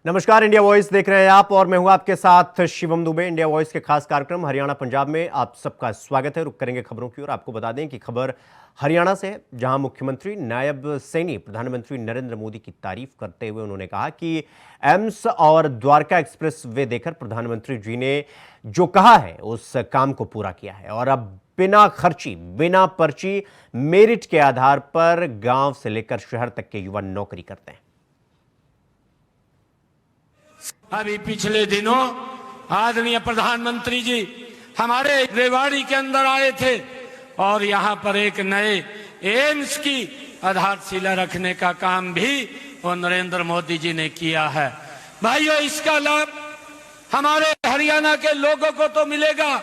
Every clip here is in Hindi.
नमस्कार, इंडिया वॉइस देख रहे हैं आप और मैं हूं आपके साथ शिवम दुबे। इंडिया वॉइस के खास कार्यक्रम हरियाणा पंजाब में आप सबका स्वागत है। रुक करेंगे खबरों की ओर। आपको बता दें कि खबर हरियाणा से है, जहां मुख्यमंत्री नायब सैनी प्रधानमंत्री नरेंद्र मोदी की तारीफ करते हुए उन्होंने कहा कि एम्स और द्वारका एक्सप्रेस वे देकर प्रधानमंत्री जी ने जो कहा है उस काम को पूरा किया है और अब बिना खर्ची बिना पर्ची मेरिट के आधार पर गांव से लेकर शहर तक के युवा नौकरी करते हैं। अभी पिछले दिनों आदरणीय प्रधानमंत्री जी हमारे रेवाड़ी के अंदर आए थे और यहाँ पर एक नए एम्स की आधारशिला रखने का काम भी वो नरेंद्र मोदी जी ने किया है। भाइयों, इसका लाभ हमारे हरियाणा के लोगों को तो मिलेगा,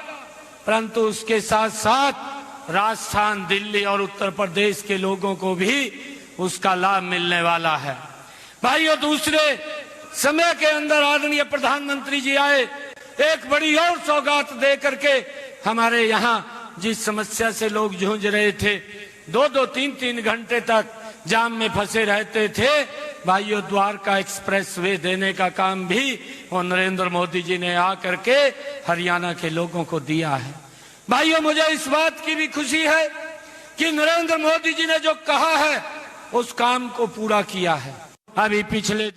परंतु उसके साथ साथ राजस्थान, दिल्ली और उत्तर प्रदेश के लोगों को भी उसका लाभ मिलने वाला है। भाइयों, दूसरे समय के अंदर आदरणीय प्रधानमंत्री जी आए, एक बड़ी और सौगात दे करके हमारे यहाँ जिस समस्या से लोग जूझ रहे थे, 2-2, 3-3 घंटे तक जाम में फंसे रहते थे, भाइयों द्वारका एक्सप्रेस वे देने का काम भी वो नरेंद्र मोदी जी ने आकर के हरियाणा के लोगों को दिया है। भाइयों, मुझे इस बात की भी खुशी है कि नरेंद्र मोदी जी ने जो कहा है उस काम को पूरा किया है। अभी पिछले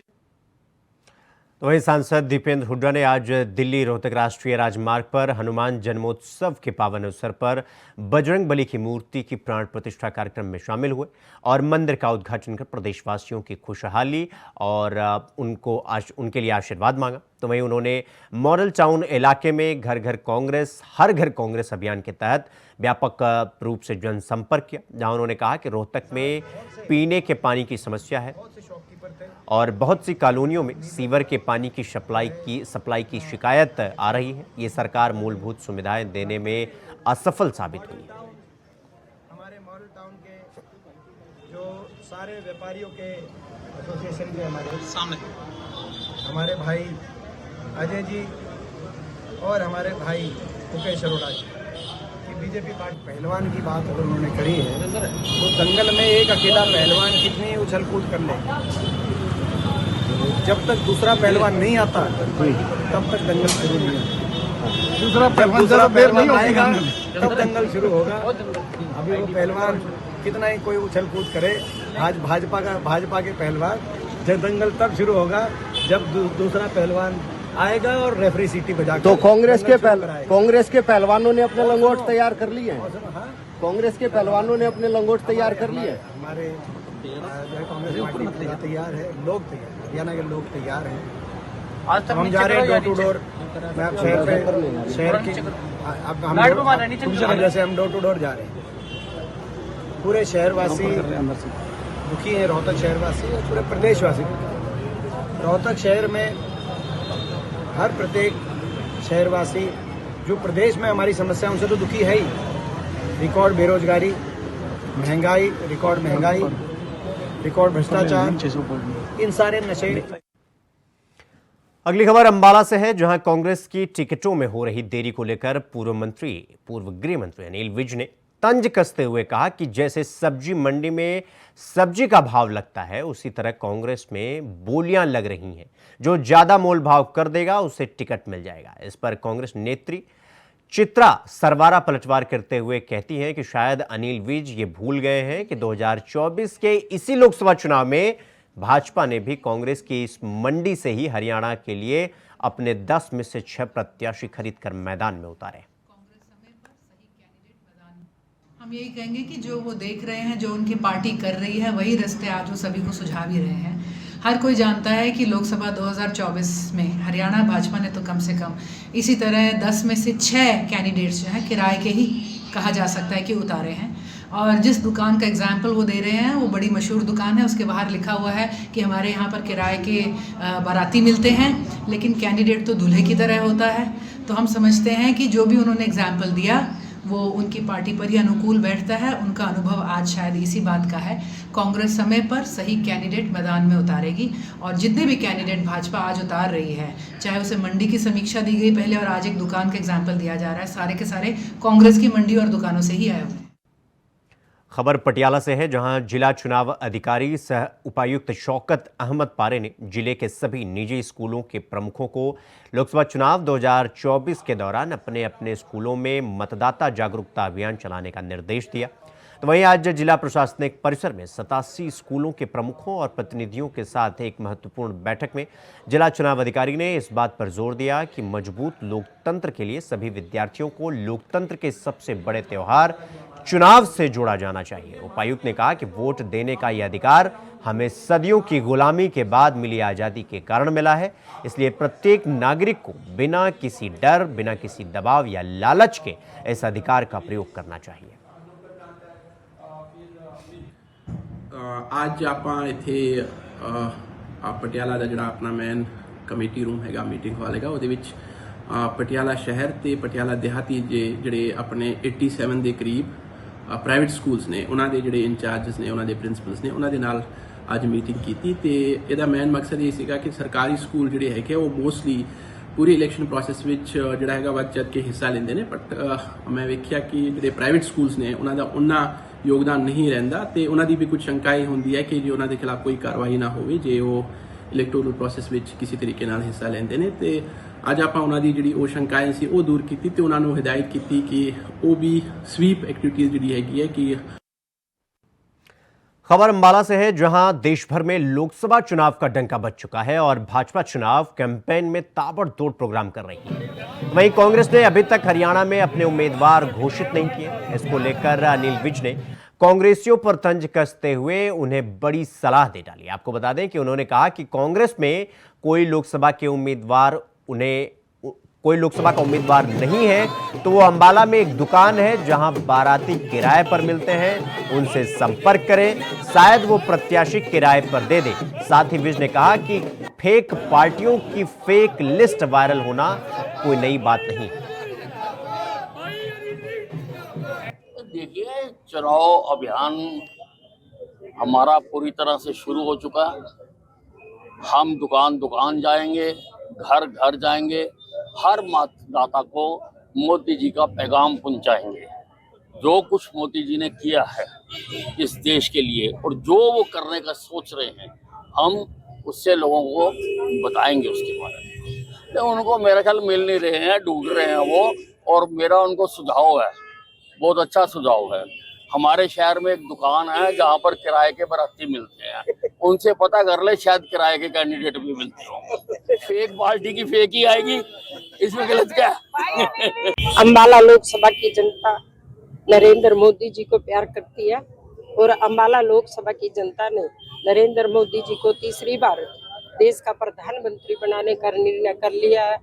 तो वही सांसद दीपेंद्र हुड्डा ने आज दिल्ली रोहतक राष्ट्रीय राजमार्ग पर हनुमान जन्मोत्सव के पावन अवसर पर बजरंग बली की मूर्ति की प्राण प्रतिष्ठा कार्यक्रम में शामिल हुए और मंदिर का उद्घाटन कर प्रदेशवासियों की खुशहाली और उनके लिए आशीर्वाद मांगा। तो वहीं उन्होंने मॉडल टाउन इलाके में घर घर कांग्रेस हर घर कांग्रेस अभियान के तहत व्यापक रूप से जनसंपर्क किया, जहां उन्होंने कहा कि रोहतक में पीने के पानी की समस्या है और बहुत सी कॉलोनियों में सीवर के पानी की सप्लाई की शिकायत आ रही है। ये सरकार मूलभूत सुविधाएं देने में असफल साबित हुई है। हमारे मॉडल टाउन के जो सारे व्यापारियों के एसोसिएशन के हमारे सामने हमारे भाई अजय जी और हमारे भाई मुकेश अरोड़ा जी की बीजेपी पार्टी पहलवान की बात अगर उन्होंने करी है तो दंगल में एक अकेला पहलवान कितनी उछल कूद कर ले, जब तक दूसरा पहलवान नहीं आता तब तक दंगल शुरू नहीं होगा। दूसरा पहलवान आएगा तब दंगल शुरू होगा। अभी वो पहलवान कितना ही कोई उछल कूद करे, आज भाजपा के पहलवान, जब दंगल तब शुरू होगा जब दूसरा पहलवान आएगा और रेफरी सीटी बजा। तो कांग्रेस के पहलवानों ने अपने लंगोट तैयार कर लिए हैं। कांग्रेस के पहलवानों ने अपने लंगोट तैयार कर लिए हैं। हमारे कांग्रेस पार्टी तैयार है, लोग तैयार, हरियाणा के लोग तैयार हैं। आज हम जा रहे हैं डोर टू डोर। मैं अब शहर की अब हम जैसे हम डोर टू डोर जा रहे हैं, पूरे शहरवासी दुखी हैं, रोहतक शहरवासी और पूरे प्रदेशवासी। रोहतक शहर में हर प्रत्येक शहरवासी जो प्रदेश में हमारी समस्या उनसे तो दुखी है ही। रिकॉर्ड बेरोजगारी, महंगाई, रिकॉर्ड महंगाई, रिकॉर्ड भ्रष्टाचार, इन सारे नशे। अगली खबर अंबाला से है, जहां कांग्रेस की टिकटों में हो रही देरी को लेकर पूर्व गृह मंत्री अनिल विज ने तंज कसते हुए कहा कि जैसे सब्जी मंडी में सब्जी का भाव लगता है, उसी तरह कांग्रेस में बोलियां लग रही हैं। जो ज्यादा मोल भाव कर देगा उसे टिकट मिल जाएगा। इस पर कांग्रेस नेत्री चित्रा सरवारा पलटवार करते हुए कहती हैं कि शायद अनिल विज ये भूल गए हैं कि 2024 के इसी लोकसभा चुनाव में भाजपा ने भी कांग्रेस की इस मंडी से ही हरियाणा के लिए अपने 10 में से 6 प्रत्याशी खरीदकर मैदान में उतारे। हम यही कहेंगे कि जो वो देख रहे हैं, जो उनकी पार्टी कर रही है, वही रास्ते आज वो सभी को सुझा भी रहे हैं। हर कोई जानता है कि लोकसभा 2024 में हरियाणा भाजपा ने तो कम से कम इसी तरह 10 में से 6 कैंडिडेट्स जो हैं किराए के ही कहा जा सकता है कि उतारे हैं। और जिस दुकान का एग्जाम्पल वो दे रहे हैं वो बड़ी मशहूर दुकान है, उसके बाहर लिखा हुआ है कि हमारे यहाँ पर किराए के बाराती मिलते हैं, लेकिन कैंडिडेट तो दूल्हे की तरह होता है। तो हम समझते हैं कि जो भी उन्होंने एग्जाम्पल दिया वो उनकी पार्टी पर ही अनुकूल बैठता है। उनका अनुभव आज शायद इसी बात का है। कांग्रेस समय पर सही कैंडिडेट मैदान में उतारेगी और जितने भी कैंडिडेट भाजपा आज उतार रही है, चाहे उसे मंडी की समीक्षा दी गई पहले और आज एक दुकान का एग्जाम्पल दिया जा रहा है, सारे के सारे कांग्रेस की मंडी और दुकानों से ही आए हुए हैं। खबर पटियाला से है, जहां जिला चुनाव अधिकारी सह उपायुक्त शौकत अहमद पारे ने जिले के सभी निजी स्कूलों के प्रमुखों को लोकसभा चुनाव 2024 के दौरान अपने अपने स्कूलों में मतदाता जागरूकता अभियान चलाने का निर्देश दिया। तो वहीं आज जिला प्रशासनिक परिसर में 87 स्कूलों के प्रमुखों और प्रतिनिधियों के साथ एक महत्वपूर्ण बैठक में जिला चुनाव अधिकारी ने इस बात पर जोर दिया कि मजबूत लोकतंत्र के लिए सभी विद्यार्थियों को लोकतंत्र के सबसे बड़े त्योहार चुनाव से जोड़ा जाना चाहिए। उपायुक्त ने कहा कि वोट देने का यह अधिकार हमें सदियों की गुलामी के बाद मिली आज़ादी के कारण मिला है, इसलिए प्रत्येक नागरिक को बिना किसी डर, बिना किसी दबाव या लालच के इस अधिकार का प्रयोग करना चाहिए। ਅੱਜ ਆਪਾਂ ਇੱਥੇ ਪਟਿਆਲਾ ਦਾ ਜਿਹੜਾ ਆਪਣਾ ਮੇਨ ਕਮੇਟੀ ਰੂਮ ਹੈਗਾ ਮੀਟਿੰਗ ਹਾਲ ਹੈਗਾ ਉਹਦੇ ਵਿੱਚ ਪਟਿਆਲਾ ਸ਼ਹਿਰ ਤੇ ਪਟਿਆਲਾ ਦਿਹਾਤੀ ਜਿਹੜੇ ਆਪਣੇ 87 ਦੇ ਕਰੀਬ ਪ੍ਰਾਈਵੇਟ ਸਕੂਲਸ ਨੇ ਉਹਨਾਂ ਦੇ ਜਿਹੜੇ ਇੰਚਾਰਜਸ ਨੇ ਉਹਨਾਂ ਦੇ ਪ੍ਰਿੰਸੀਪਲਸ ਨੇ ਉਹਨਾਂ ਦੇ ਨਾਲ ਅੱਜ ਮੀਟਿੰਗ ਕੀਤੀ ਤੇ ਇਹਦਾ ਮੇਨ ਮਕਸਦ ਇਹ ਸੀਗਾ ਕਿ ਸਰਕਾਰੀ ਸਕੂਲ ਜਿਹੜੇ ਹੈਗੇ ਉਹ ਮੋਸਟਲੀ ਪੂਰੀ ਇਲੈਕਸ਼ਨ ਪ੍ਰੋਸੈਸ ਵਿੱਚ ਜਿਹੜਾ ਹੈਗਾ ਵੱਧ ਚੜ ਕੇ ਹਿੱਸਾ ਲੈਂਦੇ ਨੇ ਬਟ ਮੈਂ ਵੇਖਿਆ ਕਿ ਜਿਹੜੇ ਪ੍ਰਾਈਵੇਟ ਸਕੂਲਸ ਨੇ ਉਹਨਾਂ ਦਾ ਉਹਨਾਂ योगदान नहीं रहता तो उन्होंने भी कुछ शंकाएं होंगी है कि जो उन्होंने खिलाफ कोई कार्रवाई ना हो जे वो इलैक्टोरल प्रोसैस में किसी तरीके नाल हिस्सा लेंदे ने ते अज आप उन्होंने जी वो शंकाएं सी वो दूर की तो उन्होंने हिदायत की कि वो भी स्वीप एक्टिविटीज़ जी हैगी है कि खबर अंबाला से है, जहां देश भर में लोकसभा चुनाव का डंका बज चुका है और भाजपा चुनाव कैंपेन में ताबड़तोड़ प्रोग्राम कर रही है। वहीं कांग्रेस ने अभी तक हरियाणा में अपने उम्मीदवार घोषित नहीं किए। इसको लेकर अनिल विज ने कांग्रेसियों पर तंज कसते हुए उन्हें बड़ी सलाह दे डाली। आपको बता दें कि उन्होंने कहा कि कांग्रेस में कोई लोकसभा का उम्मीदवार नहीं है तो वो अंबाला में एक दुकान है जहां बाराती किराए पर मिलते हैं, उनसे संपर्क करें, शायद वो प्रत्याशी किराए पर दे दे। साथ ही विज ने कहा कि फेक पार्टियों की फेक लिस्ट वायरल होना कोई नई बात नहीं। देखिए, चुनाव अभियान हमारा पूरी तरह से शुरू हो चुका है। हम दुकान दुकान जाएंगे, घर घर जाएंगे, हर मतदाता को मोदी जी का पैगाम पहुंचाएंगे। जो कुछ मोदी जी ने किया है इस देश के लिए और जो वो करने का सोच रहे हैं, हम उससे लोगों को बताएंगे उसके बारे में। तो उनको मेरा ख्याल मिल नहीं रहे हैं, ढूंढ रहे हैं वो, और मेरा उनको सुझाव है, बहुत अच्छा सुझाव है। हमारे शहर में एक दुकान है जहाँ पर किराए के बाराती मिलते हैं, उनसे पता कर ले, शायद किराए के कैंडिडेट भी मिलते हो। फेक पार्टी की फेक ही आएगी, इसमें गलत क्या है? अंबाला लोकसभा की जनता नरेंद्र मोदी जी को प्यार करती है और अंबाला लोकसभा की जनता ने नरेंद्र मोदी जी को तीसरी बार देश का प्रधानमंत्री बनाने का निर्णय कर लिया है।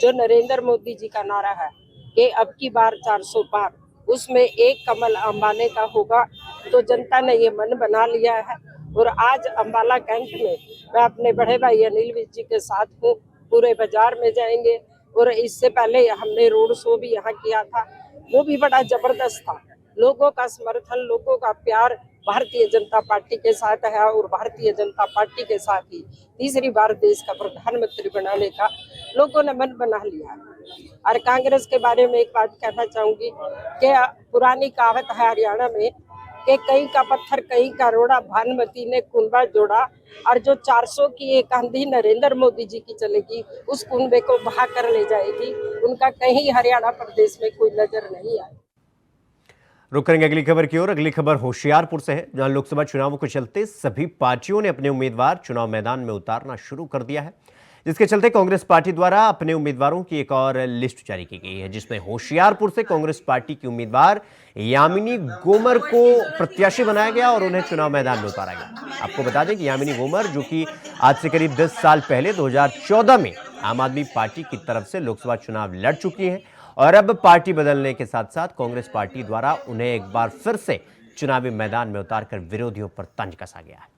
जो नरेंद्र मोदी जी का नारा है कि अब की बार 400 पार, उसमें एक कमल अंबाले का होगा, तो जनता ने ये मन बना लिया है। और आज अंबाला कैंट में मैं अपने बड़े भाई अनिल विज जी के साथ हूँ। पूरे बाजार में जाएंगे और इससे पहले हमने रोड शो भी यहाँ किया था, वो भी बड़ा जबरदस्त था। लोगों का समर्थन, लोगों का प्यार भारतीय जनता पार्टी के साथ है और भारतीय जनता पार्टी के साथ ही तीसरी बार देश का प्रधानमंत्री बनाने का लोगों ने मन बना लिया है। और कांग्रेस के बारे में एक बात कहना चाहूंगी कि पुरानी कहावत है हरियाणा में कि कहीं का पत्थर कहीं का रोड़ा, भानुमती ने कुनबा जोड़ा, और जो 400 की एक आंधी नरेंद्र मोदी जी की चलेगी उस कुनबे को बहा कर ले जाएगी। उनका कहीं हरियाणा प्रदेश में कोई नजर नहीं आए। रुक करेंगे अगली खबर की ओर। अगली खबर होशियारपुर से है, जहां लोकसभा चुनावों के चलते सभी पार्टियों ने अपने उम्मीदवार चुनाव मैदान में उतारना शुरू कर दिया है, जिसके चलते कांग्रेस पार्टी द्वारा अपने उम्मीदवारों की एक और लिस्ट जारी की गई है, जिसमें होशियारपुर से कांग्रेस पार्टी की उम्मीदवार यामिनी गोमर को प्रत्याशी बनाया गया और उन्हें चुनाव मैदान में उतारा गया। आपको बता दें कि यामिनी गोमर, जो कि आज से करीब 10 साल पहले 2014 में आम आदमी पार्टी की तरफ से लोकसभा चुनाव लड़ चुकी हैं और अब पार्टी बदलने के साथ साथ कांग्रेस पार्टी द्वारा उन्हें एक बार फिर से चुनावी मैदान में उतारकर विरोधियों पर तंज कसा गया है।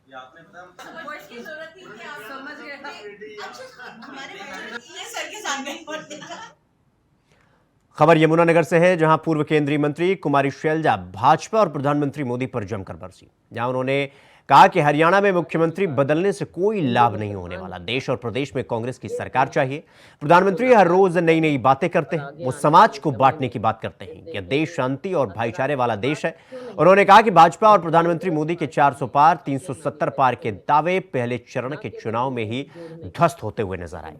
खबर यमुनानगर से है, जहां पूर्व केंद्रीय मंत्री कुमारी शैलजा भाजपा और प्रधानमंत्री मोदी पर जमकर बरसी, जहां उन्होंने कहा कि हरियाणा में मुख्यमंत्री बदलने से कोई लाभ नहीं होने वाला। देश और प्रदेश में कांग्रेस की सरकार चाहिए। प्रधानमंत्री हर रोज नई नई बातें करते हैं, वो समाज को बांटने की बात करते हैं। यह देश शांति और भाईचारे वाला देश है। उन्होंने कहा कि भाजपा और प्रधानमंत्री मोदी के 400 पार 370 पार के दावे पहले चरण के चुनाव में ही ध्वस्त होते हुए नजर आए।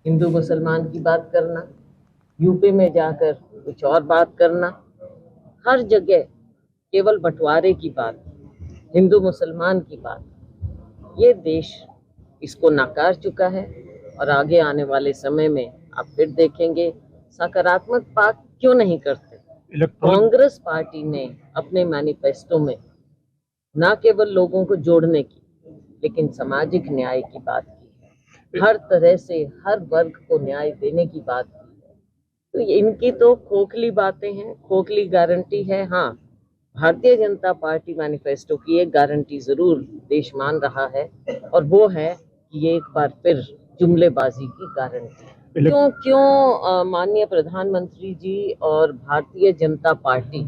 हिंदू मुसलमान की बात करना, यूपी में जाकर कुछ और बात करना, हर जगह केवल बंटवारे की बात, हिंदू मुसलमान की बात, ये देश इसको नकार चुका है। और आगे आने वाले समय में आप फिर देखेंगे सकारात्मक बात क्यों नहीं करते। कांग्रेस पार्टी ने अपने मैनिफेस्टो में न केवल लोगों को जोड़ने की, लेकिन सामाजिक न्याय की बात की है, हर तरह से हर वर्ग को न्याय देने की बात की है। तो इनकी तो खोखली बातें हैं, खोखली गारंटी है। हाँ, भारतीय जनता पार्टी मैनिफेस्टो की एक गारंटी जरूर देश मान रहा है, और वो है कि ये एक बार फिर जुमलेबाजी की गारंटी। क्यों माननीय प्रधानमंत्री जी और भारतीय जनता पार्टी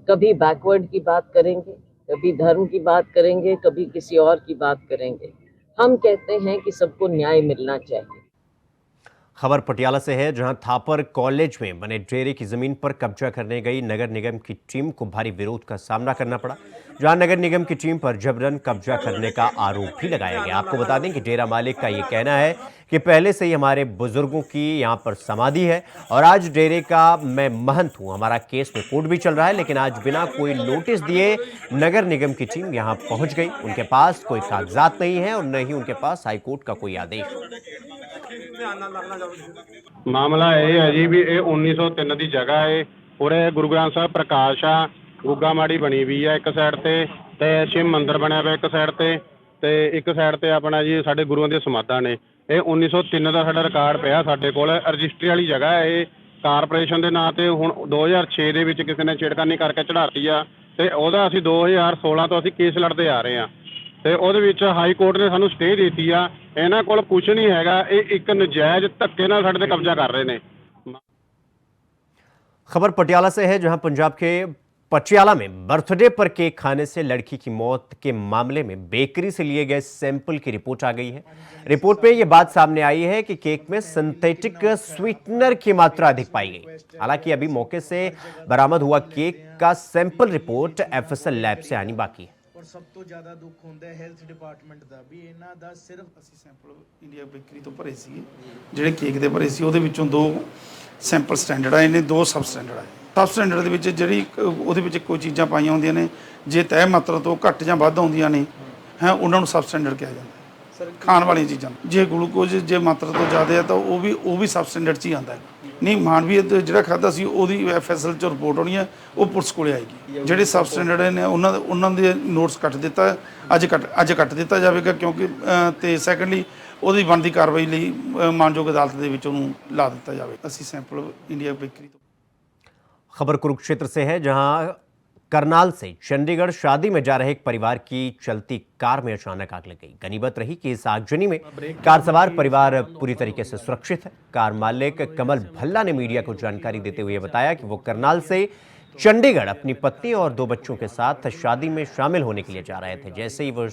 कभी बैकवर्ड की बात करेंगे, कभी धर्म की बात करेंगे, कभी किसी और की बात करेंगे। हम कहते हैं कि सबको न्याय मिलना चाहिए। खबर पटियाला से है, जहां थापर कॉलेज में बने डेरे की जमीन पर कब्जा करने गई नगर निगम की टीम को भारी विरोध का सामना करना पड़ा। जहां नगर निगम की टीम पर जबरन कब्जा करने का आरोप भी लगाया गया। आपको बता दें कि डेरा मालिक का ये कहना है कि पहले से ही हमारे बुजुर्गों की यहां पर समाधि है और आज डेरे का मैं महंत हूं। हमारा केस में कोर्ट भी चल रहा है, लेकिन आज बिना कोई नोटिस दिए नगर निगम की टीम यहां पहुंच गई। उनके पास कोई कागजात नहीं है और न ही उनके पास हाईकोर्ट का कोई आदेश। मामला ये है जी भी 1903 की जगह है। पूरे गुरु ग्रंथ साहब प्रकाश आ गुग्गा माड़ी बनी हुई है एक साइड ते शिव मंदिर बनया हुआ एक साइड ते एक साइड ते अपना जी साडे गुरुओं दी समाधा ने। ये 1903 का साडा रिकॉर्ड पिया साडे कोल। रजिस्ट्री वाली जगह है ये कारपोरेशन के नाम से। हुण 2006 दे विच किसी ने छेड़खानी करके चढ़ाती आ ते ओहदा असीं 2016 तो असीं केस लड़ते आ रहे हैं ते ओहदे विच हाई कोर्ट ने सानूं स्टे देती आ। इन्हां कोल कुछ नहीं हैगा, ये एक नजायज धक्के नाल साडे ते कब्जा कर रहे ने। खबर पटियाला से है, जहां पंजाब के पटियाला में बर्थडे पर केक खाने से लड़की की मौत के मामले में बेकरी से लिए गए सैंपल की रिपोर्ट आ गई है। रिपोर्ट में यह बात सामने आई है कि केक में सिंथेटिक स्वीटनर की मात्रा अधिक पाई गई। हालांकि अभी मौके से बरामद हुआ केक का सैंपल रिपोर्ट एफएसएल लैब से आनी बाकी है। और सब तो ज़्यादा दुख होता है हेल्थ डिपार्टमेंट का भी। इन्हां दा सिर्फ ਅਸੀਂ ਸੈਂਪਲ ਇੰਡੀਆ ਬੇਕਰੀ ਤੋਂ ਭਰੇ ਸੀ, ਜਿਹੜੇ ਕੇਕ ਦੇ ਭਰੇ ਸੀ ਉਹਦੇ ਵਿੱਚੋਂ 2 ਸੈਂਪਲ ਸਟੈਂਡਰਡ ਆਏ ਨੇ, 2 ਸਬ ਸਟੈਂਡਰਡ ਆਏ। ਸਬ ਸਟੈਂਡਰਡ ਦੇ ਵਿੱਚ ਜਿਹੜੀ ਉਹਦੇ ਵਿੱਚ ਕੋਈ ਚੀਜ਼ਾਂ ਪਾਈਆਂ ਹੁੰਦੀਆਂ ਨੇ, ਜੇ ਤੈਅ ਮਾਤਰਾ ਤੋਂ ਘੱਟ ਜਾਂ ਵੱਧ ਆਉਂਦੀਆਂ ਨੇ ਹੈ ਉਹਨਾਂ ਨੂੰ ਸਬ ਸਟੈਂਡਰਡ ਕਿਹਾ ਜਾਂਦਾ ਹੈ। ਖਾਣ ਵਾਲੀਆਂ ਚੀਜ਼ਾਂ ਜੇ ਗਲੂਕੋਜ਼ ਜੇ ਮਾਤਰਾ ਤੋਂ ਜ਼ਿਆਦਾ ਹੈ ਤਾਂ ਉਹ ਵੀ ਸਬ ਸਟੈਂਡਰਡ 'ਚ ਹੀ ਆਉਂਦਾ ਹੈ। ਨਹੀਂ ਮਾਨਵੀ ਜਿਹੜਾ ਖਾਧਾ ਸੀ ਉਹਦੀ ਐਫਐਸਐਲ 'ਚ ਰਿਪੋਰਟ ਹੋਣੀ ਹੈ, ਉਹ ਪੁਲਿਸ ਕੋਲੇ ਆਏਗੀ। ਜਿਹੜੇ ਸਬ ਸਟੈਂਡਰਡ ਨੇ ਉਹਨਾਂ ਦੇ ਨੋਟਸ ਕੱਟ ਦਿੱਤਾ, ਅੱਜ ਕੱਟ ਦਿੱਤਾ ਜਾਵੇਗਾ ਕਿਉਂਕਿ ਤੇ ਸੈਕੰਡਲੀ ਉਹਦੀ ਬਣਦੀ ਕਾਰਵਾਈ ਲਈ ਮਾਨਯੋਗ ਅਦਾਲਤ ਦੇ ਵਿੱਚ ਉਹਨੂੰ ਲਾ ਦਿੱਤਾ ਜਾਵੇ। ਅਸੀਂ ਸੈਂਪਲ इंडिया बेकरी। खबर कुरुक्षेत्र से है, जहां करनाल से चंडीगढ़ शादी में जा रहे एक परिवार की चलती कार में अचानक आग लग गई। गनीमत रही कि इस आगजनी में कार सवार परिवार पूरी तरीके से सुरक्षित है। कार मालिक कमल भल्ला ने मीडिया को जानकारी देते हुए बताया कि वो करनाल से चंडीगढ़ अपनी पत्नी और 2 बच्चों के साथ शादी में शामिल होने के लिए जा रहे थे। जैसे ही वो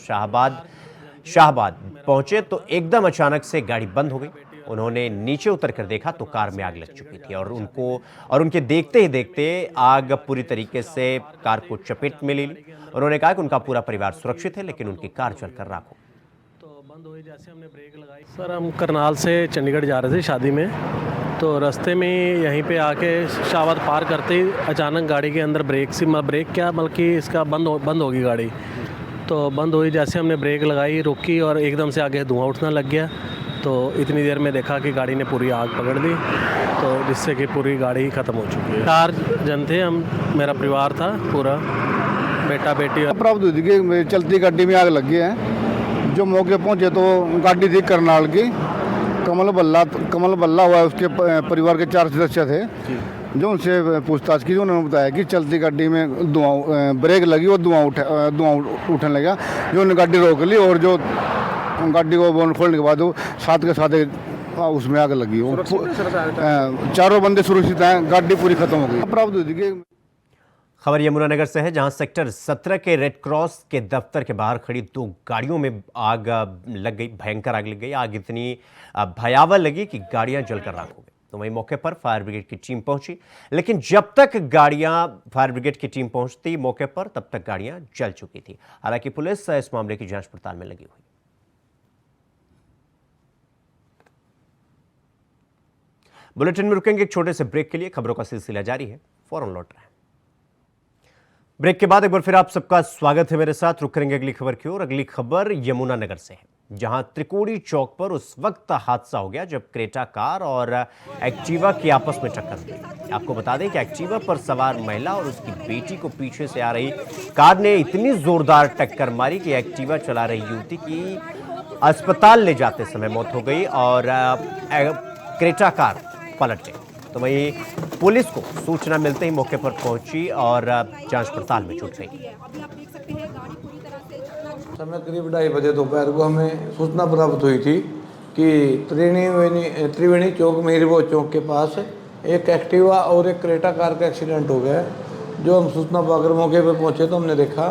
शाहबाद पहुंचे तो एकदम अचानक से गाड़ी बंद हो गई। उन्होंने नीचे उतर कर देखा तो कार में आग लग चुकी थी और उनके देखते ही देखते आग पूरी तरीके से कार को चपेट में ले ली। उन्होंने कहा कि उनका पूरा परिवार सुरक्षित है, लेकिन उनकी कार जलकर राख हो। तो बंद हुई जैसे हमने ब्रेक लगाई। सर हम करनाल से चंडीगढ़ जा रहे थे शादी में, तो रास्ते में यहीं पे आके शाहबाद पार करते ही अचानक गाड़ी के अंदर ब्रेक क्या बल्कि इसका बंद होगी गाड़ी। तो बंद हुई जैसे हमने ब्रेक लगाई, रोकी और एकदम से आगे धुआं उठने लग गया। तो इतनी देर में देखा कि गाड़ी ने पूरी आग पकड़ ली, तो जिससे कि पूरी गाड़ी ख़त्म हो चुकी है। 4 जन थे हम, मेरा परिवार था पूरा, बेटा बेटी। प्राप्त हुई थी कि चलती गाड़ी में आग लग गई है। जो मौके पहुंचे तो गाड़ी थी करनाल की, कमल बल्ला हुआ, उसके परिवार के 4 सदस्य थे। जो उनसे पूछताछ की, उन्होंने बताया कि चलती गाड़ी में ब्रेक लगी और धुआं उठने लगा। जो उन्होंने गाड़ी रोक ली और जो गाड़ी को बोन खोलने के बाद वो साथ के साथ उसमें आग लगी। चारों बंदे सुरक्षित हैं, गाड़ी पूरी खत्म हो गई। प्राप्त हुई थी कि खबर यमुनानगर से है, जहां सेक्टर 17 के रेड क्रॉस के दफ्तर के बाहर खड़ी 2 गाड़ियों में आग लग गई। भयंकर आग लग गई। आग इतनी भयावह लगी कि गाड़ियां जलकर राख हो गई। तो वहीं मौके पर फायर ब्रिगेड की टीम पहुंची, लेकिन जब तक फायर ब्रिगेड की टीम पहुंचती मौके पर, तब तक गाड़ियां जल चुकी थी। हालांकि पुलिस इस मामले की जांच पड़ताल में लगी हुई। बुलेटिन में रुकेंगे एक छोटे से ब्रेक के लिए। खबरों का सिलसिला जारी है, फौरन लौट रहे हैं। ब्रेक के बाद एक बार फिर आप सबका स्वागत है मेरे साथ। रुक करेंगे अगली खबर की ओर। अगली खबर यमुनानगर से है, जहां त्रिकोणी चौक पर उस वक्त हादसा हो गया जब क्रेटा कार और एक्टिवा की आपस में टक्कर हुई। आपको बता दें कि एक्टिवा पर सवार महिला और उसकी बेटी को पीछे से आ रही कार ने इतनी जोरदार टक्कर मारी कि एक्टिवा चला रही युवती की अस्पताल ले जाते समय मौत हो गई और क्रेटा कार पलट गई। तो वहीं पुलिस को सूचना मिलते ही मौके पर पहुंची और जांच पड़ताल में जुट गई। समय करीब 2:30 बजे दोपहर को हमें सूचना प्राप्त हुई थी कि त्रिवेणी चौक मेहरीबो चौक के पास एक एक्टिवा और एक क्रेटा कार का एक्सीडेंट हो गया है। जो हम सूचना पाकर मौके पर पहुंचे तो हमने देखा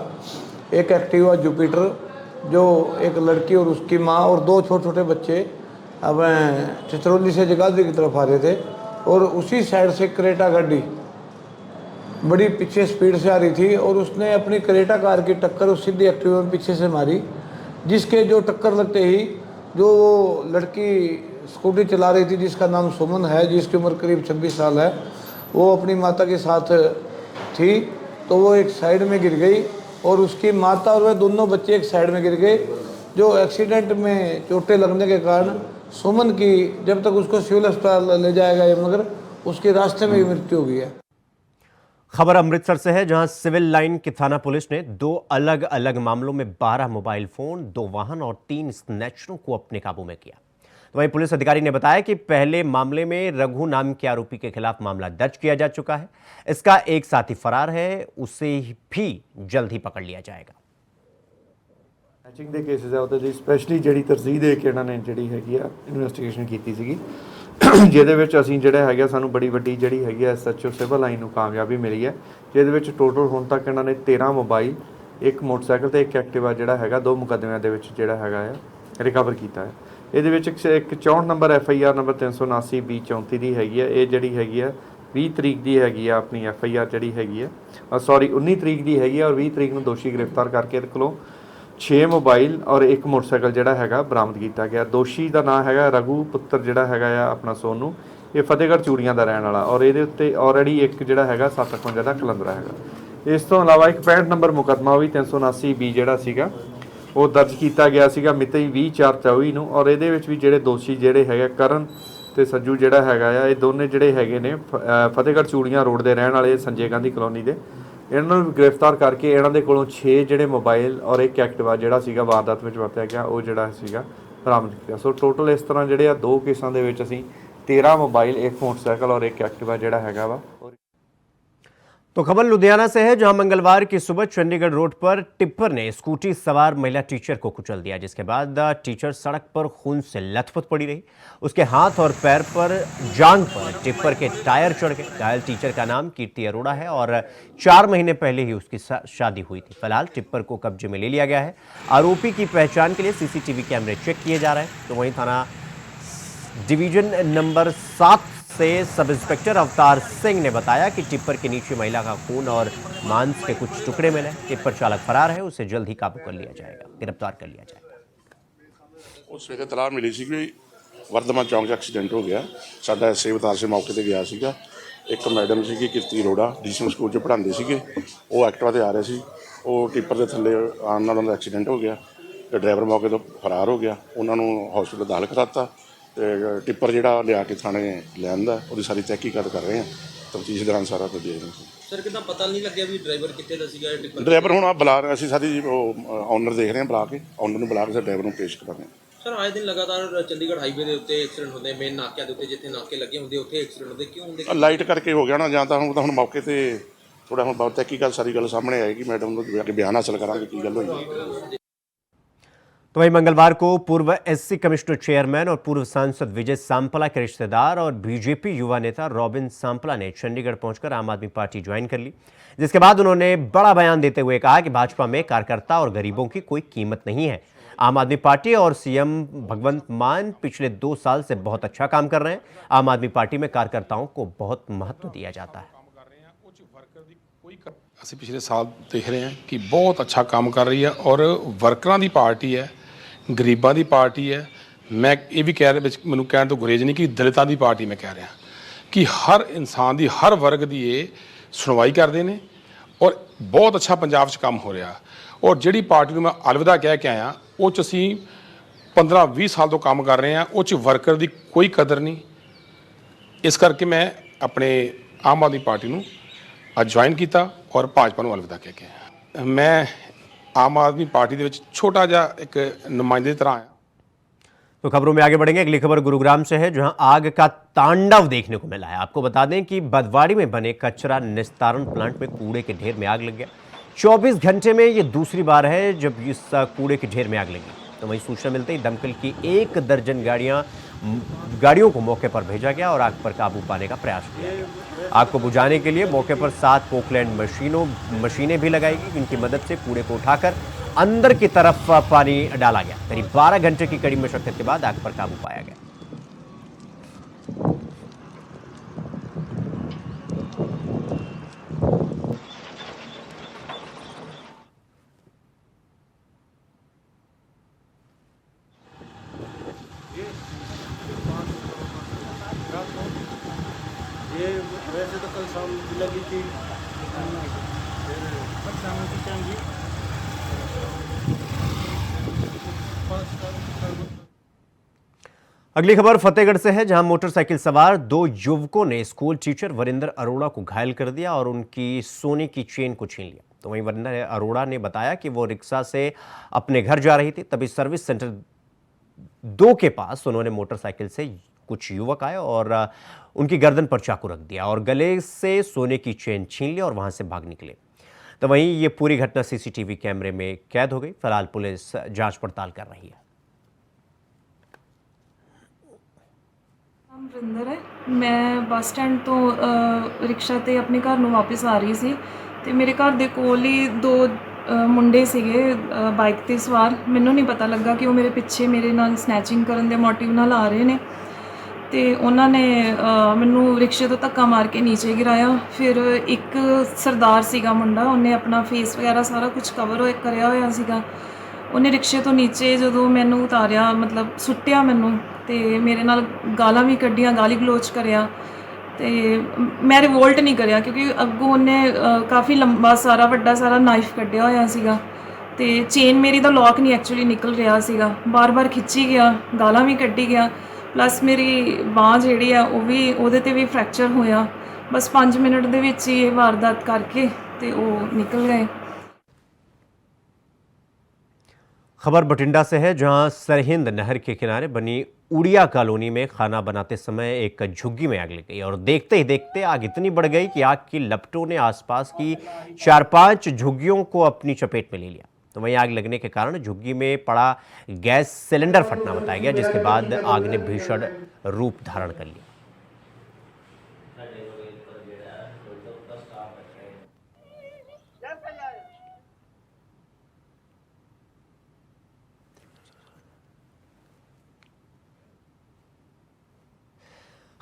एक एक्टिवा जुपिटर, जो एक लड़की और उसकी माँ और 2 छोटे-छोटे बच्चे अब चित्रौली से जगाधरी की तरफ आ रहे थे और उसी साइड से क्रेटा गाड़ी बड़ी पीछे स्पीड से आ रही थी और उसने अपनी क्रेटा कार की टक्कर उस सीधी एक्टिवा में पीछे से मारी, जिसके जो टक्कर लगते ही जो वो लड़की स्कूटी चला रही थी जिसका नाम सुमन है, जिसकी उम्र करीब 26 साल है, वो अपनी माता के साथ थी, तो वो एक साइड में गिर गई और उसकी माता और वह दोनों बच्चे एक साइड में गिर गए। जो एक्सीडेंट में चोटें लगने के कारण सुमन की जब तक उसको सिविल अस्पताल ले जाएगा यमुनानगर, उसके रास्ते में ही मृत्यु हो गई है। खबर अमृतसर से है, जहां सिविल लाइन की थाना पुलिस ने 2 अलग अलग मामलों में 12 मोबाइल फोन, 2 वाहन और 3 स्नैचरों को अपने काबू में किया। तो वहीं पुलिस अधिकारी ने बताया कि पहले मामले में रघु नाम के आरोपी के खिलाफ मामला दर्ज किया जा चुका है। इसका एक साथी फरार है, उसे भी जल्द ही पकड़ लिया जाएगा। मैचिंग ਦੇ ਕੇਸਿਸ ਹੈ ਉਹਦੇ ਲਈ ਸਪੈਸ਼ਲੀ ਜਿਹੜੀ ਤਰਜੀਹ ਦੇ ਕੇ ਇਹਨਾਂ ਨੇ ਜਿਹੜੀ ਹੈਗੀ ਆ ਇਨਵੈਸਟੀਗੇਸ਼ਨ ਕੀਤੀ ਸੀਗੀ, ਜਿਹਦੇ ਵਿੱਚ ਅਸੀਂ ਜਿਹੜਾ ਹੈਗਾ ਸਾਨੂੰ ਬੜੀ ਵੱਡੀ ਜਿਹੜੀ ਹੈਗੀ ਆ SHO ਸਿਵਲ ਲਾਈਨ ਨੂੰ ਕਾਮਯਾਬੀ ਮਿਲੀ ਹੈ, ਜਿਹਦੇ ਵਿੱਚ ਟੋਟਲ ਹੁਣ ਤੱਕ ਇਹਨਾਂ ਨੇ 13 ਮੋਬਾਈਲ, 1 ਮੋਟਰਸਾਈਕਲ ਤੇ 1 ਐਕਟਿਵਾ ਜਿਹੜਾ ਹੈਗਾ 2 ਮੁਕੱਦਮਿਆਂ ਦੇ ਵਿੱਚ ਜਿਹੜਾ ਹੈਗਾ ਆ ਰਿਕਵਰ ਕੀਤਾ ਹੈ। ਇਹਦੇ ਵਿੱਚ ਇੱਕ 64 ਨੰਬਰ FIR ਨੰਬਰ 379/34 ਦੀ ਹੈਗੀ ਆ। ਇਹ ਜਿਹੜੀ ਹੈਗੀ ਆ 20 ਤਰੀਕ ਦੀ ਹੈਗੀ ਆ ਆਪਣੀ FIR ਜਿਹੜੀ ਹੈਗੀ ਆ 19 ਤਰੀਕ ਦੀ ਹੈਗੀ ਆ ਔਰ 20 ਤਰੀਕ ਨੂੰ ਦੋਸ਼ੀ ਗ੍ਰਿਫਤਾਰ ਕਰਕੇ ਇਹਦੇ ਕੋਲੋਂ 6 ਮੋਬਾਈਲ ਔਰ 1 ਮੋਟਰਸਾਈਕਲ ਜਿਹੜਾ ਹੈਗਾ ਬਰਾਮਦ ਕੀਤਾ ਗਿਆ। ਦੋਸ਼ੀ ਦਾ ਨਾਮ ਹੈਗਾ ਰਘੂ ਪੁੱਤਰ ਜਿਹੜਾ ਹੈਗਾ ਆ ਆਪਣਾ ਸੋਨੂ, ਇਹ ਫਤਿਹਗੜ੍ਹ ਚੂੜੀਆਂ ਦਾ ਰਹਿਣ ਵਾਲਾ ਔਰ ਇਹਦੇ ਉੱਤੇ ਆਲਰੇਡੀ ਇੱਕ ਜਿਹੜਾ ਹੈਗਾ 751 ਦਾ ਕਲੰਦਰਾ ਹੈਗਾ। ਇਸ ਤੋਂ ਇਲਾਵਾ ਇੱਕ 65 ਨੰਬਰ ਮੁਕੱਦਮਾ ਉਹ ਵੀ 379B ਜਿਹੜਾ ਸੀਗਾ ਉਹ ਦਰਜ ਕੀਤਾ ਗਿਆ ਸੀਗਾ ਮਿਤੀ 20/4/24 ਨੂੰ ਔਰ ਇਹਦੇ ਵਿੱਚ ਵੀ ਜਿਹੜੇ ਦੋਸ਼ੀ ਜਿਹੜੇ ਹੈਗੇ ਕਰਨ ਤੇ ਸੱਜੂ ਜਿਹੜਾ ਹੈਗਾ ਆ ਇਹ ਦੋਨੇ ਜਿਹੜੇ ਹੈਗੇ ਨੇ ਫਤਿਹਗੜ੍ਹ ਚੂੜੀਆਂ ਰੋਡ ਦੇ ਰਹਿਣ ਵਾਲੇ ਸੰਜੇ ਗਾਂਧੀ ਕਲੋਨੀ ਦੇ, ਇਹਨਾਂ ਨੂੰ ਗ੍ਰਿਫਤਾਰ ਕਰਕੇ ਇਹਨਾਂ ਦੇ ਕੋਲੋਂ 6 ਜਿਹੜੇ ਮੋਬਾਈਲ ਔਰ 1 ਐਕਟਿਵਾ ਜਿਹੜਾ ਸੀਗਾ ਵਾਰਦਾਤ ਵਿੱਚ ਵਰਤਿਆ ਗਿਆ ਉਹ ਜਿਹੜਾ ਸੀਗਾ ਬਰਾਮਦ ਕੀਤਾ। ਸੋ ਟੋਟਲ ਇਸ ਤਰ੍ਹਾਂ ਜਿਹੜੇ ਆ 2 ਕੇਸਾਂ ਦੇ ਵਿੱਚ ਅਸੀਂ 13 ਮੋਬਾਈਲ, 1 मोटरसाइकिल और 1 एक्टिवा ਜਿਹੜਾ ਹੈਗਾ ਵਾ। तो खबर लुधियाना से है, जहां मंगलवार की सुबह चंडीगढ़ रोड पर टिप्पर ने स्कूटी सवार महिला टीचर को कुचल दिया, जिसके बाद टीचर सड़क पर खून से लथपथ पड़ी रही। उसके हाथ और पैर पर, जांघ पर टिप्पर के टायर चढ़ गए। घायल टीचर का नाम कीर्ति अरोड़ा है और 4 महीने पहले ही उसकी शादी हुई थी। फिलहाल टिप्पर को कब्जे में ले लिया गया है। आरोपी की पहचान के लिए CCTV कैमरे चेक किए जा रहे हैं। तो वहीं थाना डिवीजन नंबर 7 से सब इंस्पेक्टर अवतार सिंह ने बताया कि टिप्पर के नीचे महिला का खून और मांस के कुछ टुकड़े मिले। टिप्पर चालक फरार है, उसे जल्द ही काबू कर लिया जाएगा, गिरफ्तार कर लिया जाएगा। उस ਵੇਲੇ ਤਲਾਹ ਮਿਲੀ ਸੀ ਕਿ ਵਰਧਮਾਨ ਚੌਂਕ 'ਚ ਐਕਸੀਡੈਂਟ ਹੋ ਗਿਆ। ਸਾਡਾ ਐਸਏ ਅਵਤਾਰ ਸਿੰਘ ਮੌਕੇ ਤੇ ਗਿਆ ਸੀਗਾ। ਇੱਕ ਮੈਡਮ ਸੀਗੀ ਕੀਰਤੀ ਅਰੋੜਾ, ਡੀਸੀ ਸਕੂਲ 'ਚ ਪੜ੍ਹਾਉਂਦੇ ਸੀਗੇ, ਉਹ ਐਕਟਿਵਾ ਤੇ ਆ ਰਹੇ ਸੀ। ਉਹ ਟਿੱਪਰ ਦੇ ਥੱਲੇ ਆਉਣ ਨਾਲ ਉਹਨਾਂ ਦਾ ਐਕਸੀਡੈਂਟ ਹੋ ਗਿਆ ਤੇ ਡਰਾਈਵਰ ਮੌਕੇ ਤੋਂ ਫਰਾਰ ਹੋ ਗਿਆ। ਉਹਨਾਂ ਨੂੰ ਹਸਪੀਟਲ ਦਾਖਲ ਕਰਾਤਾ ਤੇ ਟਿੱਪਰ ਜਿਹੜਾ ਲਿਆ ਕੇ ਥਾਣੇ ਲਿਆਂਦਾ, ਉਹਦੀ ਸਾਰੀ ਤਹਿਕੀਕਾਤ ਕਰ ਰਹੇ ਹਾਂ। ਤਫਤੀਸ਼ ਦੌਰਾਨ ਸਾਰਾ ਕੁਝ ਦੇਖ ਰਹੇ ਹਾਂ। ਸਰ ਕਿਦਾਂ ਪਤਾ ਨਹੀਂ ਲੱਗਿਆ ਵੀ ਡਰਾਈਵਰ ਕਿੱਥੇ ਦਾ ਸੀਗਾ? ਡਰਾਈਵਰ ਹੁਣ ਆ ਬੁਲਾ ਰਹੇ ਅਸੀਂ ਸਾਰੀ ਓਨਰ ਦੇਖ ਰਹੇ ਹਾਂ, ਬੁਲਾ ਕੇ ਓਨਰ ਨੂੰ ਬੁਲਾ ਕੇ ਡਰਾਈਵਰ ਨੂੰ ਪੇਸ਼ ਕਰਾਂਗੇ। ਸਰ ਆਏ ਦਿਨ ਲਗਾਤਾਰ ਚੰਡੀਗੜ੍ਹ ਹਾਈਵੇ ਦੇ ਉੱਤੇ ਐਕਸੀਡੈਂਟ ਹੁੰਦੇ, ਮੇਨ ਨਾਕਿਆਂ ਦੇ ਉੱਤੇ ਜਿੱਥੇ ਨਾਕੇ ਲੱਗੇ ਹੁੰਦੇ ਉੱਥੇ ਐਕਸੀਡੈਂਟ ਹੁੰਦੇ, ਕਿਉਂ ਹੁੰਦੇ? ਲਾਈਟ ਕਰਕੇ ਹੋ ਗਿਆ ਨਾ, ਜਾਂ ਤਾਂ ਹੁਣ ਮੌਕੇ ਤੇ ਥੋੜਾ ਹੁਣ ਬਹੁਤ ਤਹਿਕੀਕਾਤ ਸਾਰੀ ਗੱਲ ਸਾਹਮਣੇ ਆਏਗੀ। ਮੈਡਮ ਨੂੰ ਬਿਆਨ ਹਾਸਲ ਕਰਾਂਗੇ ਕੀ ਗੱਲ ਹੋਈ। तो वहीं मंगलवार को पूर्व एससी कमिश्नर चेयरमैन और पूर्व सांसद विजय सांपला के रिश्तेदार और बीजेपी युवा नेता रॉबिन सांपला ने चंडीगढ़ पहुंचकर आम आदमी पार्टी ज्वाइन कर ली, जिसके बाद उन्होंने बड़ा बयान देते हुए कहा कि भाजपा में कार्यकर्ता और गरीबों की कोई कीमत नहीं है। आम आदमी पार्टी और सीएम भगवंत मान पिछले 2 साल से बहुत अच्छा काम कर रहे हैं। आम आदमी पार्टी में कार्यकर्ताओं को बहुत महत्व दिया जाता है। ਅਸੀਂ ਪਿਛਲੇ ਸਾਲ ਦੇਖ ਰਹੇ ਹਾਂ ਕਿ ਬਹੁਤ ਅੱਛਾ ਕੰਮ ਕਰ ਰਹੀ ਹੈ ਔਰ ਵਰਕਰਾਂ ਦੀ ਪਾਰਟੀ ਹੈ, ਗਰੀਬਾਂ ਦੀ ਪਾਰਟੀ ਹੈ। ਮੈਂ ਇਹ ਵੀ ਕਹਿ ਰਿਹਾ, ਵਿੱਚ ਮੈਨੂੰ ਕਹਿਣ ਤੋਂ ਗੁਰੇਜ਼ ਨਹੀਂ ਕਿ ਦਲਿਤਾਂ ਦੀ ਪਾਰਟੀ ਮੈਂ ਕਹਿ ਰਿਹਾ ਕਿ ਹਰ ਇਨਸਾਨ ਦੀ, ਹਰ ਵਰਗ ਦੀ ਇਹ ਸੁਣਵਾਈ ਕਰਦੇ ਨੇ ਔਰ ਬਹੁਤ ਅੱਛਾ ਪੰਜਾਬ 'ਚ ਕੰਮ ਹੋ ਰਿਹਾ। ਔਰ ਜਿਹੜੀ ਪਾਰਟੀ ਨੂੰ ਮੈਂ ਅਲਵਿਦਾ ਕਹਿ ਕੇ ਆਇਆ, ਉਹ 'ਚ ਅਸੀਂ 15-20 ਸਾਲ ਤੋਂ ਕੰਮ ਕਰ ਰਹੇ ਹਾਂ, ਉਹ 'ਚ ਵਰਕਰ ਦੀ ਕੋਈ ਕਦਰ ਨਹੀਂ। ਇਸ ਕਰਕੇ ਮੈਂ ਆਪਣੇ ਆਮ ਆਦਮੀ ਪਾਰਟੀ ਨੂੰ ਅੱਜ ਜੁਆਇਨ ਕੀਤਾ ਔਰ ਭਾਜਪਾ ਨੂੰ ਅਲਵਿਦਾ ਕਹਿ ਕੇ ਆਇਆ। ਮੈਂ ਆਮ ਆਦਮੀ ਪਾर्टी ਦੇ ਵਿੱਚ छोटा ਜਿਹਾ एक नुमाइंदे की तरह आया। तो खबरों में आगे बढ़ेंगे। अगली खबर गुरुग्राम से है, जहां आग का तांडव देखने को मिला है। आपको बता दें कि बदवाड़ी में बने कचरा निस्तारण प्लांट में कूड़े के ढेर में आग लग गया। 24 घंटे में ये दूसरी बार है जब इस कूड़े के ढेर में आग लगी। तो वहीं सूचना मिलते ही दमकल की 1 दर्जन गाड़ियों को मौके पर भेजा गया और आग पर काबू पाने का प्रयास किया गया। आग को बुझाने के लिए मौके पर 7 पोकलैंड मशीनें भी लगाई गई, इनकी मदद से कूड़े को उठाकर अंदर की तरफ पानी डाला गया। करीब 12 घंटे की कड़ी मशक्कत के बाद आग पर काबू पाया गया। ये वैसे तो कल शाम लगी थी, अगली खबर फतेहगढ़ से है, जहां मोटरसाइकिल सवार 2 युवकों ने स्कूल टीचर वरिंदर अरोड़ा को घायल कर दिया और उनकी सोने की चेन को छीन लिया। तो वहीं वरिंदर अरोड़ा ने बताया कि वो रिक्शा से अपने घर जा रही थी, तभी सर्विस सेंटर 2 के पास उन्होंने मोटरसाइकिल से कुछ युवक आए और उनकी गर्दन पर चाकू रख दिया और गले से सोने की चेन छीन ली और वहां से भाग निकले। तो वहीं ये पूरी घटना सीसीटीवी कैमरे में कैद हो गई। फिलहाल पुलिस जांच पड़ताल कर रही है। ਵਰਿੰਦਰ ਹੈ। ਮੈਂ ਬੱਸ ਸਟੈਂਡ ਤੋਂ ਰਿਕਸ਼ਾ ਤੇ ਆਪਣੇ ਘਰ ਨੂੰ ਵਾਪਸ ਆ ਰਹੀ ਸੀ ਤੇ ਮੇਰੇ ਘਰ ਦੇ ਕੋਲ ਹੀ 2 ਮੁੰਡੇ ਸੀਗੇ ਬਾਈਕ ਤੇ ਸਵਾਰ। ਮੈਨੂੰ ਨਹੀਂ ਪਤਾ ਲੱਗਾ ਕਿ ਉਹ ਮੇਰੇ ਪਿੱਛੇ ਮੇਰੇ ਨਾਲ ਸਨੈਚਿੰਗ ਕਰਨ ਦੇ ਮੋਟਿਵ ਨਾਲ ਆ ਰਹੇ ਨੇ ਤੇ ਉਹਨਾਂ ਨੇ ਮੈਨੂੰ ਰਿਕਸ਼ੇ ਤੋਂ ਧੱਕਾ ਮਾਰ ਕੇ ਨੀਚੇ ਗਿਰਾਇਆ। ਫਿਰ ਇੱਕ ਸਰਦਾਰ ਸੀਗਾ ਮੁੰਡਾ, ਉਹਨੇ ਆਪਣਾ ਫੇਸ ਵਗੈਰਾ ਸਾਰਾ ਕੁਝ ਕਵਰ ਕਰਿਆ ਹੋਇਆ ਸੀਗਾ। ਉਹਨੇ ਰਿਕਸ਼ੇ ਤੋਂ ਨੀਚੇ ਜਦੋਂ ਮੈਨੂੰ ਉਤਾਰਿਆ, ਮਤਲਬ ਸੁੱਟਿਆ ਮੈਨੂੰ ਤੇ ਮੇਰੇ ਨਾਲ ਗਾਲਾਂ ਵੀ ਕੱਢੀਆਂ, ਗਾਲੀ ਗਲੋਚ ਕਰਿਆ ਤੇ ਮੈਂ ਰਿਵੋਲਟ ਨਹੀਂ ਕਰਿਆ ਕਿਉਂਕਿ ਅੱਗੋਂ ਉਹਨੇ ਕਾਫੀ ਲੰਬਾ ਸਾਰਾ ਵੱਡਾ ਸਾਰਾ ਨਾਈਫ ਕੱਢਿਆ ਹੋਇਆ ਸੀਗਾ ਤੇ ਚੇਨ ਮੇਰੀ ਦਾ ਲੌਕ ਨਹੀਂ ਐਕਚੁਅਲੀ ਨਿਕਲ ਰਿਹਾ ਸੀਗਾ। ਬਾਰ-ਬਾਰ ਖਿੱਚੀ ਗਿਆ, ਗਾਲਾਂ ਵੀ ਕੱਢੀ ਗਿਆ, ਪਲੱਸ ਮੇਰੀ ਬਾਂਹ ਜਿਹੜੀ ਆ ਉਹ ਵੀ ਉਹਦੇ ਤੇ ਵੀ ਫ੍ਰੈਕਚਰ ਹੋਇਆ। ਬਸ 5 ਮਿੰਟ ਦੇ ਵਿੱਚ ਹੀ ਇਹ ਵਾਰਦਾਤ ਕਰਕੇ ਤੇ ਉਹ ਨਿਕਲ गए। खबर बठिंडा से है, जहां सरहिंद नहर के किनारे बनी उड़िया कॉलोनी में खाना बनाते समय एक झुग्गी में आग लग गई और देखते ही देखते आग इतनी बढ़ गई कि आग की लपटों ने आसपास की 4-5 झुग्गियों को अपनी चपेट में ले लिया। तो वहीं आग लगने के कारण झुग्गी में पड़ा गैस सिलेंडर फटना बताया गया, जिसके बाद आग ने भीषण रूप धारण कर लिया।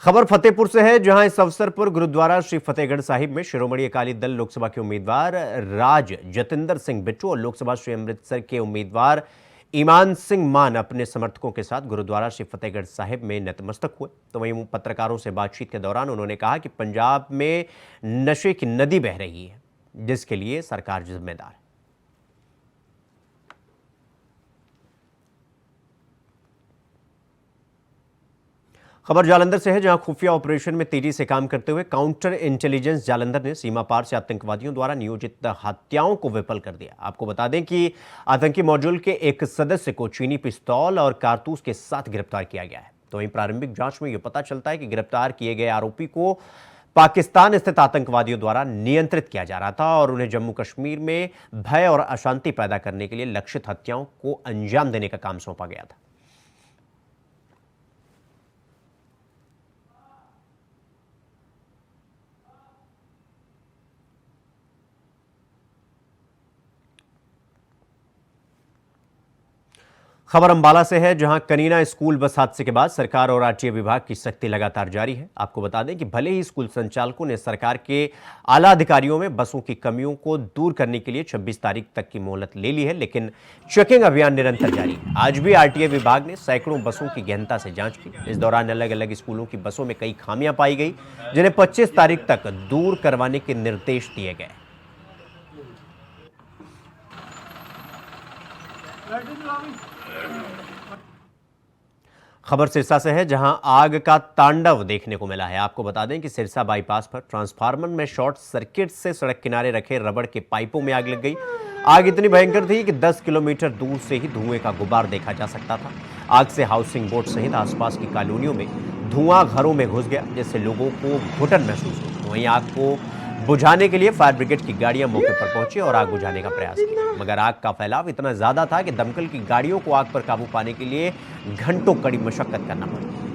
खबर फतेहपुर से है, जहां इस अवसर पर गुरुद्वारा श्री फतेहगढ़ साहिब में शिरोमणि अकाली दल लोकसभा के उम्मीदवार राज जतिंदर सिंह बिट्टू और लोकसभा श्री अमृतसर के उम्मीदवार ईमान सिंह मान अपने समर्थकों के साथ गुरुद्वारा श्री फतेहगढ़ साहिब में नतमस्तक हुए। तो वहीं पत्रकारों से बातचीत के दौरान उन्होंने कहा कि पंजाब में नशे की नदी बह रही है, जिसके लिए सरकार जिम्मेदार है। खबर जालंधर से है, जहां खुफिया ऑपरेशन में तेजी से काम करते हुए काउंटर इंटेलिजेंस जालंधर ने सीमा पार से आतंकवादियों द्वारा नियोजित हत्याओं को विफल कर दिया। आपको बता दें कि आतंकी मॉड्यूल के एक सदस्य को चीनी पिस्तौल और कारतूस के साथ गिरफ्तार किया गया है। तो वहीं प्रारंभिक जांच में यह पता चलता है कि गिरफ्तार किए गए आरोपी को पाकिस्तान स्थित आतंकवादियों द्वारा नियंत्रित किया जा रहा था और उन्हें जम्मू कश्मीर में भय और अशांति पैदा करने के लिए लक्षित हत्याओं को अंजाम देने का काम सौंपा गया था। खबर अंबाला से है, जहां कनीना स्कूल बस हादसे के बाद सरकार और आरटीए विभाग की सख्ती लगातार जारी है। आपको बता दें कि भले ही स्कूल संचालकों ने सरकार के आला अधिकारियों में बसों की कमियों को दूर करने के लिए 26 तारीख तक की मोहलत ले ली है, लेकिन चेकिंग अभियान निरंतर जारी है। आज भी आरटीए विभाग ने सैकड़ों बसों की गहनता से जांच की। इस दौरान अलग अलग स्कूलों की बसों में कई खामियां पाई गई, जिन्हें 25 तारीख तक दूर करवाने के निर्देश दिए गए। खबर सिरसा से है, जहां आग का तांडव देखने को मिला है। आपको बता दें कि सिरसा बाईपास पर ट्रांसफार्मर में शॉर्ट सर्किट से सड़क किनारे रखे रबड़ के पाइपों में आग लग गई। आग इतनी भयंकर थी कि 10 किलोमीटर दूर से ही धुएं का गुबार देखा जा सकता था। आग से हाउसिंग बोर्ड सहित आसपास की कॉलोनियों में धुआं घरों में घुस गया, जिससे लोगों को घुटन महसूस हुई। वहीं आग को बुझाने के लिए फायर ब्रिगेड की गाड़ियां मौके पर पहुंची और आग बुझाने का प्रयास किया, मगर आग का फैलाव इतना ज्यादा था कि दमकल की गाड़ियों को आग पर काबू पाने के लिए घंटों कड़ी मशक्कत करना पड़ा।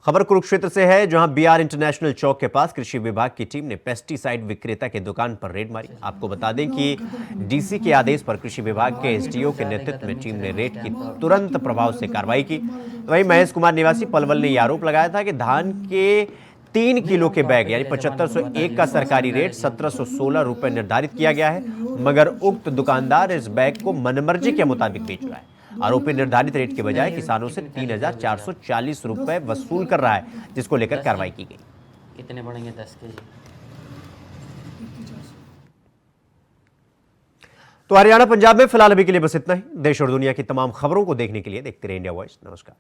खबर कुरुक्षेत्र से है, जहां बीआर इंटरनेशनल चौक के पास कृषि विभाग की टीम ने पेस्टिसाइड विक्रेता के दुकान पर रेड मारी। आपको बता दें कि डीसी के आदेश पर कृषि विभाग के एसडीओ के नेतृत्व में टीम ने रेड की तुरंत प्रभाव से कार्रवाई की। वहीं महेश कुमार निवासी पलवल ने यह आरोप लगाया था कि धान के 3 किलो के बैग यानी 7501 का सरकारी रेट 1716 रुपए निर्धारित किया गया है, मगर उक्त दुकानदार इस बैग को मनमर्जी के मुताबिक बेच रहा है। आरोपी निर्धारित रेट के बजाय किसानों से 3440 रुपए वसूल कर रहा है, जिसको लेकर कार्रवाई की गई। कितने पड़ेंगे 10 केजी? तो हरियाणा पंजाब में फिलहाल अभी के लिए बस इतना ही। देश और दुनिया की तमाम खबरों को देखने के लिए देखते रहिए इंडिया वॉइस। नमस्कार।